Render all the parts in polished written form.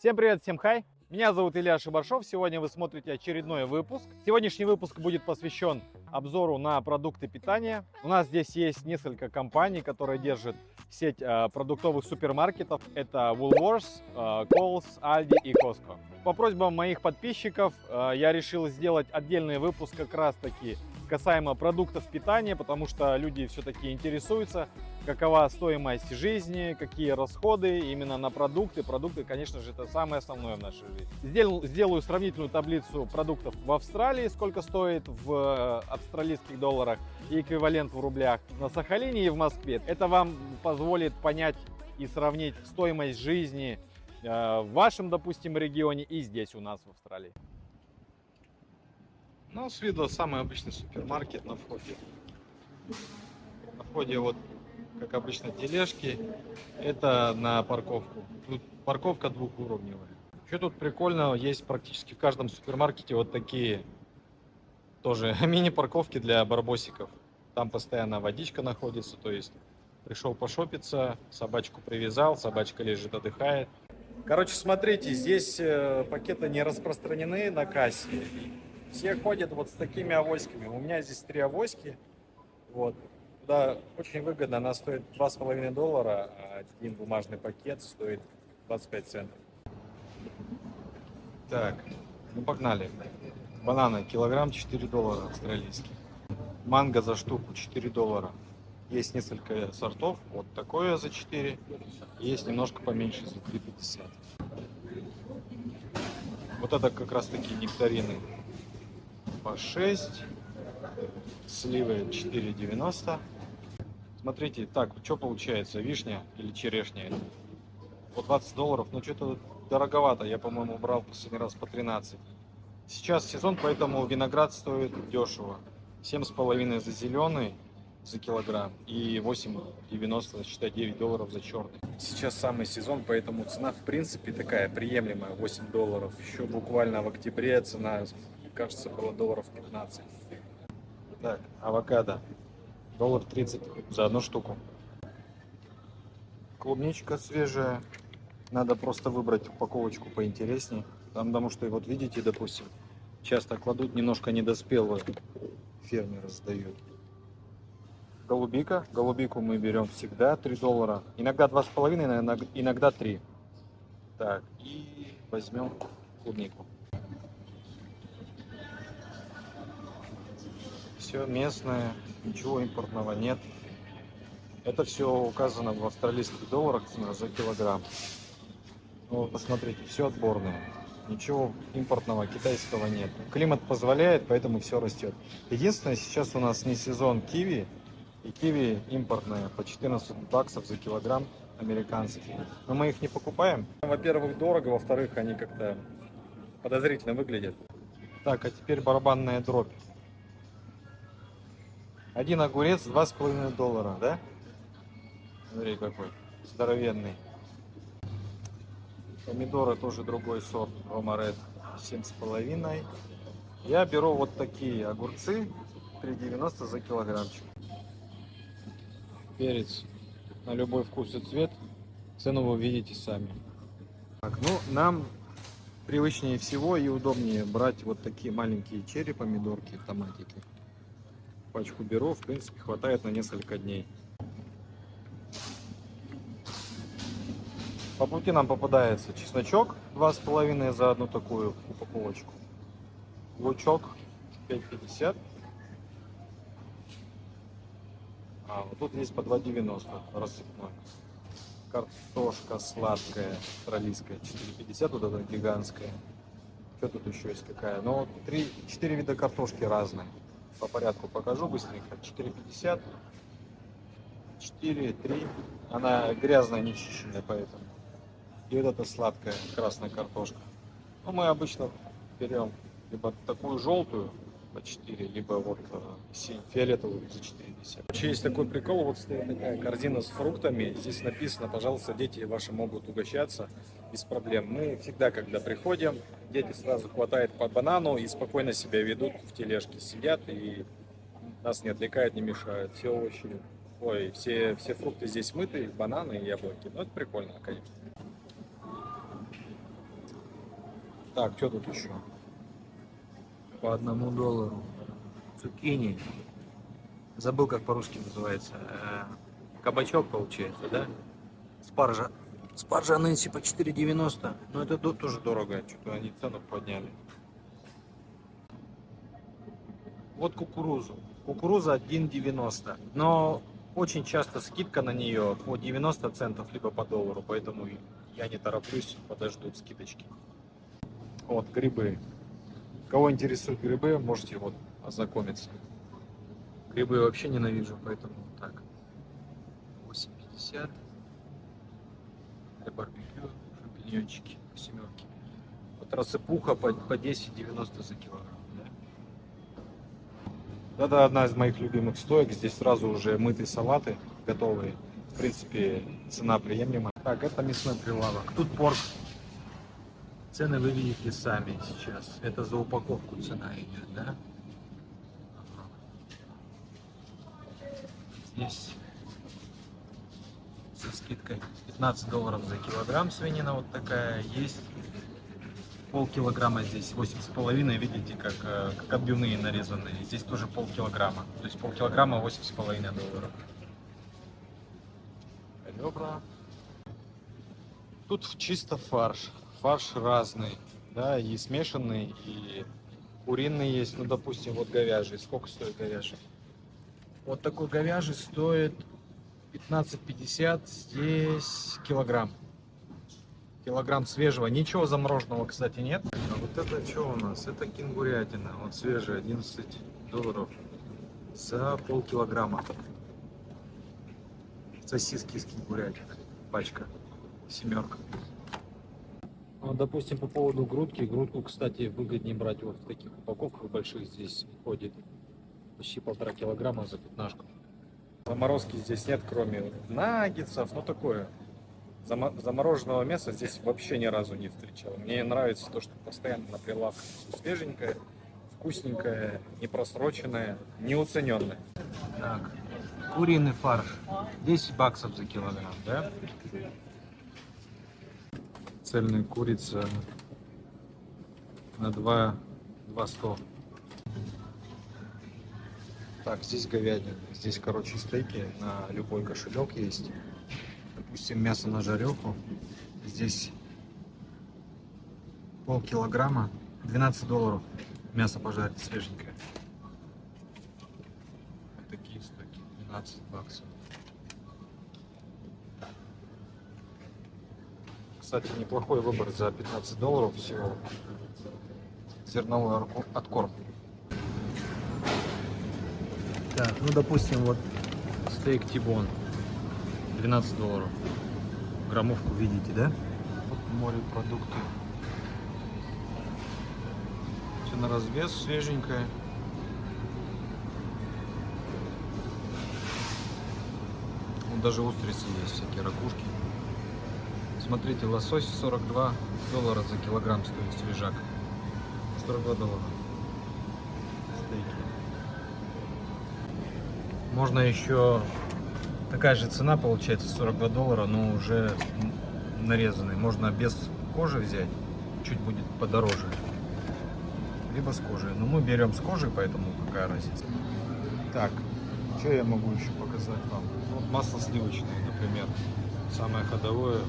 Всем привет, всем хай! Меня зовут Илья Шибаршов. Сегодня вы смотрите очередной выпуск. Сегодняшний выпуск будет посвящен обзору на продукты питания. У нас здесь есть несколько компаний, которые держат сеть продуктовых супермаркетов. Это Woolworths, Coles, Aldi и Costco. По просьбам моих подписчиков я решил сделать отдельный выпуск как раз таки касаемо продуктов питания, потому что люди все-таки интересуются, какова стоимость жизни, какие расходы именно на продукты. Продукты, конечно же, это самое основное в нашей жизни. Сделаю сравнительную таблицу продуктов в Австралии, сколько стоит в австралийских долларах и эквивалент в рублях на Сахалине и в Москве. Это вам позволит понять и сравнить стоимость жизни в вашем, допустим, регионе и здесь у нас в Австралии. Ну, с виду самый обычный супермаркет на входе. На входе вот, как обычно, тележки. Это на парковку. Тут парковка двухуровневая. Что тут прикольно, есть практически в каждом супермаркете вот такие тоже мини-парковки для барбосиков. Там постоянно водичка находится, то есть пришел пошопиться, собачку привязал, собачка лежит, отдыхает. Короче, смотрите, здесь пакеты не распространены на кассе. Все ходят вот с такими авоськами. У меня здесь 3 авоськи. Вот. Да, очень выгодно. Она стоит $2,5, а один бумажный пакет стоит 25 центов. Так, ну погнали. Бананы килограмм $4 австралийские. Манго за штуку $4. Есть несколько сортов. Вот такое за 4. Есть немножко поменьше за 3,50. Вот это как раз такие нектарины по 6. Сливы 4,90. Смотрите, так, что получается, вишня или черешня? По $20, но что-то дороговато. Я, по-моему, брал последний раз по 13. Сейчас сезон, поэтому виноград стоит дешево. 7,5 за зеленый за килограмм и 8,90, считай, $9 за черный. Сейчас самый сезон, поэтому цена в принципе такая приемлемая, $8. Еще буквально в октябре цена, кажется, была $15. Так, авокадо. $1.30 за одну штуку. Клубничка свежая. Надо просто выбрать упаковочку поинтереснее. Потому что, вот видите, допустим, часто кладут немножко недоспелую. Фермеры сдают. Голубика. Голубику мы берем всегда $3. Иногда 2,5, иногда 3. Так, и возьмем клубнику. Все местное, ничего импортного нет. Это все указано в австралийских долларах, цена за килограмм. Ну, посмотрите, все отборное. Ничего импортного, китайского нет. Климат позволяет, поэтому все растет. Единственное, сейчас у нас не сезон киви. И киви импортные по $14 за килограмм, американские. Но мы их не покупаем. Во-первых, дорого, во-вторых, они как-то подозрительно выглядят. Так, а теперь барабанная дробь. Один огурец $2,5, да? Смотри, какой здоровенный. Помидоры тоже другой сорт, Roma Red, 7,5. Я беру вот такие огурцы, $3,90 за килограммчик. Перец на любой вкус и цвет. Цену вы видите сами. Так, ну, нам привычнее всего и удобнее брать вот такие маленькие черри помидорки, томатики. Пачку беру, в принципе, хватает на несколько дней. По пути нам попадается чесночок 2,5 за одну такую упаковочку. Лучок 5,50. А вот тут есть по 2,90 рассыпной. Картошка сладкая австралийская 4,50, вот эта гигантская. Что тут еще есть какая? Ну, 4 вида картошки разные. По порядку покажу быстренько. 4,50, 4, 3. Она грязная, не чищенная, поэтому. И вот эта сладкая красная картошка. Ну, мы обычно берем либо такую желтую по 4, либо вот фиолетовую за 4,50. Вообще есть такой прикол, вот стоит такая корзина с фруктами. Здесь написано, пожалуйста, дети ваши могут угощаться без проблем. Мы всегда, когда приходим, дети сразу хватают по банану и спокойно себя ведут в тележке. Сидят и нас не отвлекают, не мешают. Все овощи, все фрукты здесь мыты, бананы и яблоки. Ну, это прикольно, конечно. Так, что тут еще? По $1. Цукини. Забыл, как по-русски называется. Кабачок получается, да? Спаржа. Спаржа нынче по 4,90. Но это тут тоже дорого. Что-то они цену подняли. Вот кукурузу. Кукуруза 1,90. Но очень часто скидка на нее по 90 центов, либо по доллару. Поэтому я не тороплюсь, подожду скидочки. Вот грибы. Кого интересуют грибы, можете вот ознакомиться. Грибы вообще ненавижу, поэтому так. 8,50 для барбекю, шампиньончики по семерке. Вот рассыпуха по 10,90 за килограмм. Да? Это одна из моих любимых стоек. Здесь сразу уже мытые салаты готовые. В принципе, цена приемлема. Так, это мясной прилавок. Тут порк. Цены вы видите сами сейчас. Это за упаковку цена идет, да? Здесь со скидкой $15 за килограмм свинина вот такая есть. Полкилограмма здесь 8,5, видите, как отбивные нарезанные. Здесь тоже полкилограмма. То есть полкилограмма $8,5. Ребра. Тут чисто фарш. Фарш разный, да, и смешанный, и куриный есть. Ну, допустим, вот говяжий. Сколько стоит говяжий? Вот такой говяжий стоит 15,50, здесь килограмм. Килограмм свежего. Ничего замороженного, кстати, нет. А вот это что у нас? Это кенгурятина. Вот свежая, $11 за полкилограмма. Сосиски с кенгурятиной. Пачка. Семерка. Ну, допустим, по поводу грудки. Грудку, кстати, выгоднее брать вот в таких упаковках больших. Здесь входит почти 1,5 килограмма за пятнашку. Заморозки здесь нет, кроме наггетсов, ну такое. Замороженного мяса здесь вообще ни разу не встречал. Мне нравится то, что постоянно на прилавках все свеженькое, вкусненькое, непросроченное, неуцененное. Так, куриный фарш. $10 за килограмм, да? Цельная курица на 2,100. Так, здесь говядина. Здесь, короче, стейки на любой кошелек есть. Допустим, мясо на жареху. Здесь полкилограмма, $12. Мясо пожарить свеженькое. Вот такие стейки, $12. Кстати, неплохой выбор за $15 всего. Зерновой откорм. Так, ну допустим, вот стейк тибон. $12. Граммовку видите, да? Вот морепродукты. Все на развес, свеженькое. Вот даже устрицы есть, всякие ракушки. Смотрите, лосось $42 за килограмм стоит, свежак. $42. Стейки. Можно еще, такая же цена получается, $42, но уже нарезанный. Можно без кожи взять, чуть будет подороже. Либо с кожей. Но мы берем с кожей, поэтому какая разница. Так, что я могу еще показать вам? Вот масло сливочное, например. Самое ходовое.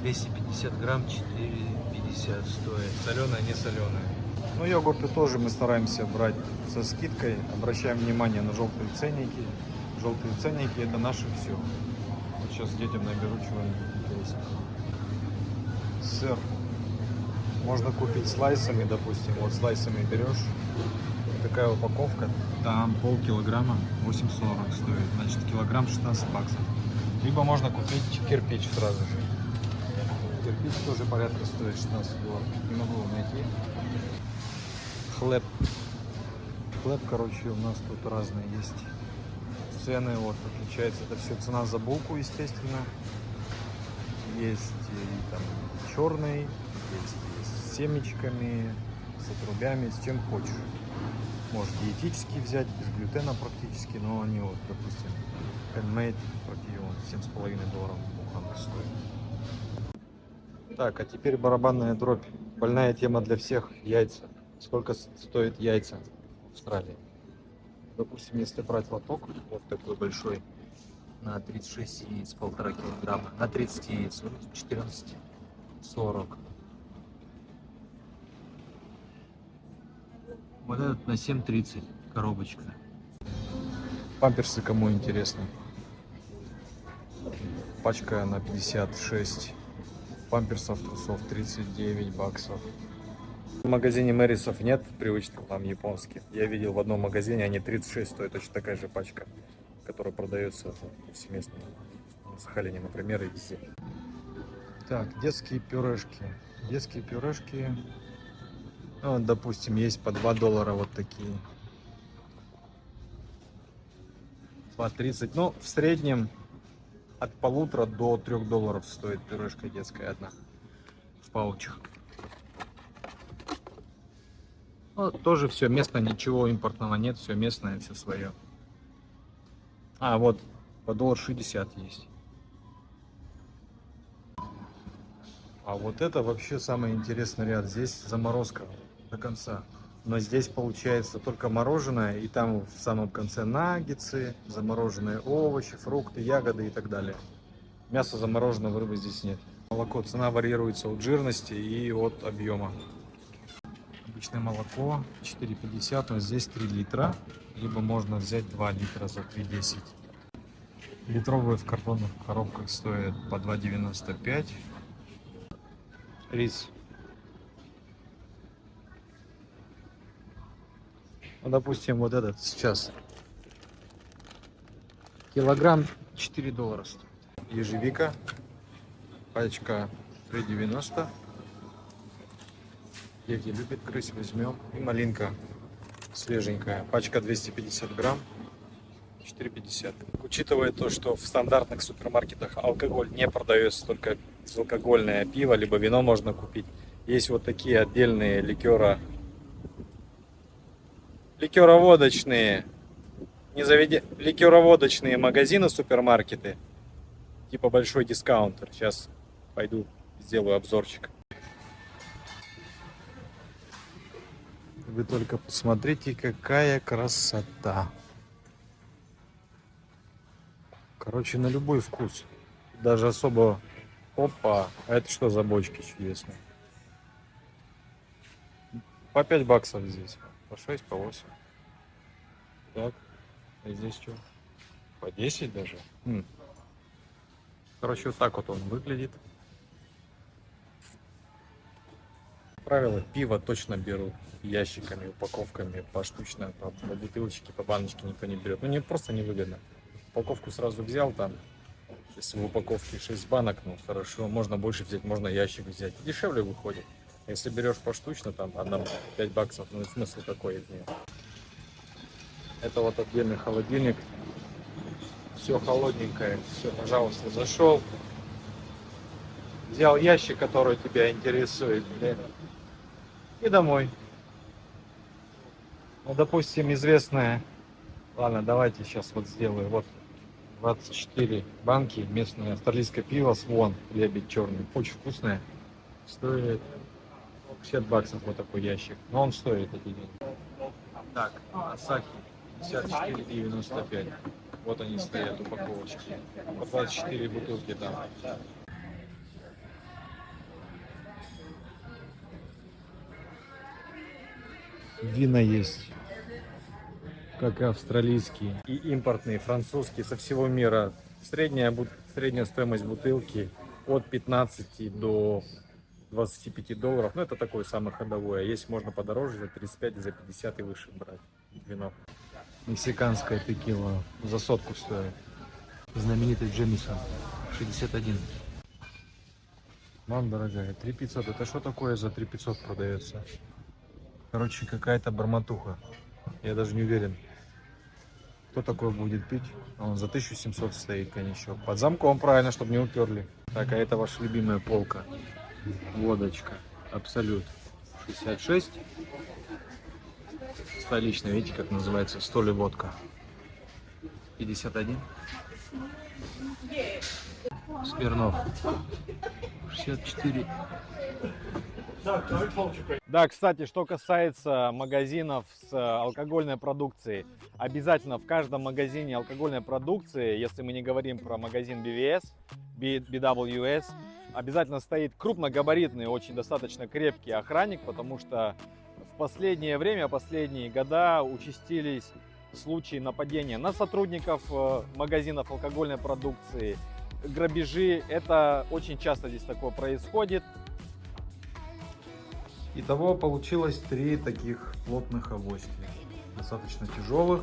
250 грамм, 4,50 стоит. Соленое, не соленое. Ну, йогурты тоже мы стараемся брать со скидкой. Обращаем внимание на желтые ценники. Желтые ценники — это наше все. Вот сейчас детям наберу чего-нибудь интересного. Сыр. Можно купить слайсами, допустим. Вот слайсами берешь. Такая упаковка. Там полкилограмма 8,40 стоит. Значит, килограмм $16. Либо можно купить кирпич сразу же. Кирпич тоже порядка стоит $16. Не могу его найти. Хлеб. Хлеб, короче, у нас тут разные есть цены. Вот отличается это все цена за булку, естественно. Есть и там черный, есть и с семечками, с отрубями, с чем хочешь. Можешь диетический взять, без глютена практически, но они вот, допустим, handmade, $7,5 буханка стоит. Так, а теперь барабанная дробь. Больная тема для всех. Яйца. Сколько стоят яйца в Австралии? Допустим, если брать лоток, вот такой большой, на 36 яиц, 1,5 килограмма, на 30 яиц, 14,40. Вот этот на 7,30 коробочка. Памперсы кому интересно. Пачка на 56. Памперсов, трусов 39 баксов. В магазине Мэрисов нет привычных нам японских. Я видел в одном магазине, они 36 стоят, точно такая же пачка, которая продается повсеместно на Сахалине, например, и везде. Так, детские пюрешки. Детские пюрешки, ну, вот, допустим, есть по $2 вот такие. По 30, ну, в среднем от 1,5 до $3 стоит пюрешка детская одна в паучах. Ну, тоже все местное, ничего импортного нет, все местное, все свое. А, вот, по $1.60 есть. А вот это вообще самый интересный ряд. Здесь заморозка до конца. Но здесь получается только мороженое, и там в самом конце наггетсы, замороженные овощи, фрукты, ягоды и так далее. Мяса замороженного, рыбы здесь нет. Молоко, цена варьируется от жирности и от объема. Обычное молоко 4,50, но здесь 3 литра. Либо можно взять 2 литра за 3,10. Литровые в картонных коробках стоят по 2,95. Рис. Ну, допустим, вот этот сейчас. Килограмм $4 стоит. Ежевика. Пачка 3,90. Дети любят грызть, возьмем. И малинка свеженькая. Пачка 250 грамм. 4,50. Учитывая то, что в стандартных супермаркетах алкоголь не продается, только безалкогольное пиво, либо вино можно купить. Есть вот такие отдельные ликероводочные, ликероводочные магазины, супермаркеты, типа большой дискаунтер. Сейчас пойду сделаю обзорчик. Вы только посмотрите, какая красота. Короче, на любой вкус. Даже особо... Опа, а это что за бочки чудесные? По 5 баксов здесь. По 6, по 8. Так, а здесь что? По 10 даже? Короче, вот так вот он выглядит. Как правило, пиво точно берут ящиками, упаковками, поштучно, по бутылочке, по баночке никто не берет. Ну, не, просто невыгодно. Упаковку сразу взял там, если в упаковке 6 банок, ну хорошо, можно больше взять, можно ящик взять. Дешевле выходит. Если берешь поштучно, там, одна 5 баксов, ну смысл какой из нее. Это вот отдельный холодильник. Все холодненькое. Все, пожалуйста, зашел. Взял ящик, который тебя интересует. И домой. Ну, допустим, известная. Ладно, давайте сейчас вот сделаю. Вот 24 банки местное австралийское пиво Свон, лебедь черный. Очень вкусное. Стоит 60 баксов вот такой ящик. Но он стоит эти деньги. Так, Асахи 54,95. Вот они стоят, упаковочки. По 24 бутылки там. Вина есть. Как и австралийские, и импортные, французские, со всего мира. Средняя стоимость бутылки от 15 до $25. Ну, это такой самый ходовой. А есть можно подороже, за 35, за 50 и выше брать вино. Мексиканская текила за сотку стоит. Знаменитый Джемисон 61. Мам, дорогая, 3500. Это что такое за 3500 продается? Короче, какая-то бормотуха. Я даже не уверен, кто такой будет пить. Он за 1700 стоит, конечно. Под замком, правильно, чтобы не уперли. Так, а это ваша любимая полка. Водочка. Абсолют. 66. Столичная, видите, как называется? Столи водка. 51. Смирнов. 64. Да, кстати, что касается магазинов с алкогольной продукцией, обязательно в каждом магазине алкогольной продукции, если мы не говорим про магазин BWS, BWS, обязательно стоит крупногабаритный, очень достаточно крепкий охранник, потому что в последнее время, последние года участились случаи нападения на сотрудников магазинов алкогольной продукции, грабежи. Это очень часто здесь такое происходит. Итого получилось 3 таких плотных авоськи. Достаточно тяжелых,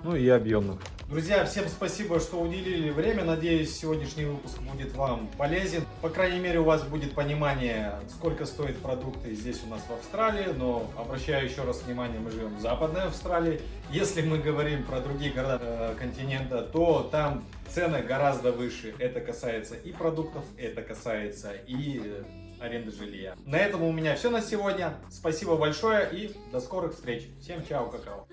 ну и объемных. Друзья, всем спасибо, что уделили время. Надеюсь, сегодняшний выпуск будет вам полезен. По крайней мере, у вас будет понимание, сколько стоят продукты здесь у нас в Австралии. Но обращаю еще раз внимание, мы живем в Западной Австралии. Если мы говорим про другие города континента, то там цены гораздо выше. Это касается и продуктов, это касается и аренды жилья. На этом у меня все на сегодня. Спасибо большое и до скорых встреч. Всем чао, какао.